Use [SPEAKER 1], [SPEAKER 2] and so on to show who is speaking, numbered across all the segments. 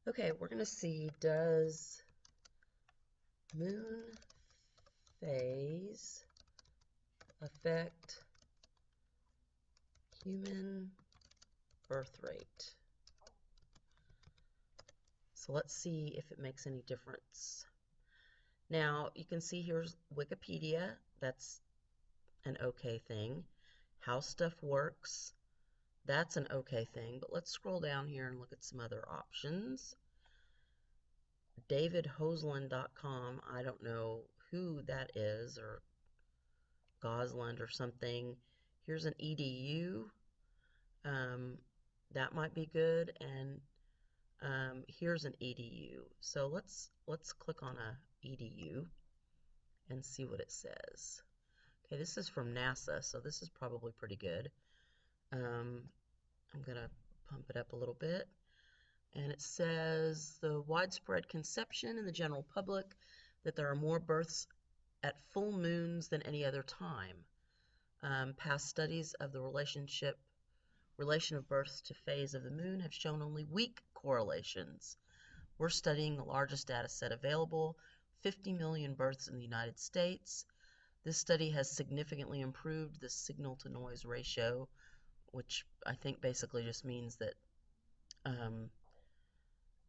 [SPEAKER 1] Okay, we're going to see, does moon phase affect human birth rate? So let's see if it makes any difference. Now, you can see here's Wikipedia. That's an okay thing. How stuff works. That's an okay thing. But let's scroll down here and look at some other options. DavidHosland.com. I don't know who that is, or Gosland or something. Here's an EDU. That might be good. And here's an EDU. So let's click on a EDU and see what it says. Okay, this is from NASA, so this is probably pretty good. I'm gonna pump it up a little bit. And it says the widespread conception in the general public that there are more births at full moons than any other time. Past studies of the relation of births to phase of the moon have shown only weak correlations. We're studying the largest data set available, 50 million births in the United States. This study has significantly improved the signal-to-noise ratio, which I think basically just means that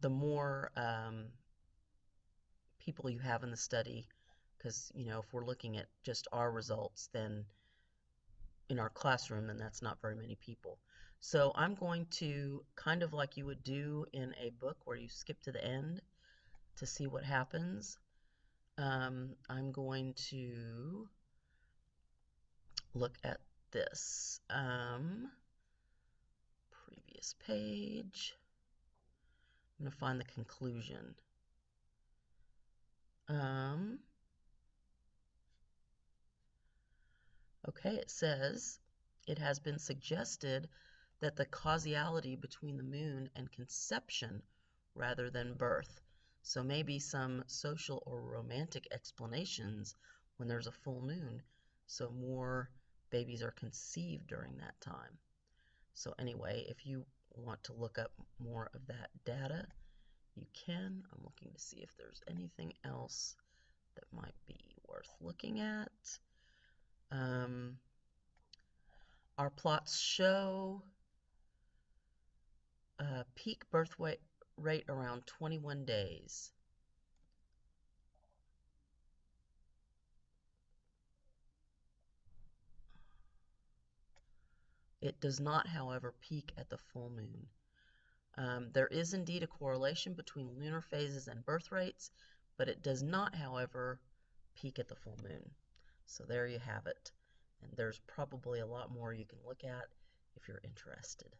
[SPEAKER 1] the more people you have in the study, because if we're looking at just our results, then in our classroom, then that's not very many people. So I'm going to, kind of like you would do in a book where you skip to the end to see what happens, I'm going to look at this. Previous page. I'm going to find the conclusion. Okay, it says, it has been suggested that the causality between the moon and conception rather than birth. So maybe some social or romantic explanations when there's a full moon, so more babies are conceived during that time. So anyway, if you want to look up more of that data, you can. I'm looking to see if there's anything else that might be worth looking at. Our plots show peak birth rate around 21 days. It does not, however, peak at the full moon. There is indeed a correlation between lunar phases and birth rates, but it does not, however, peak at the full moon. So there you have it. And there's probably a lot more you can look at if you're interested.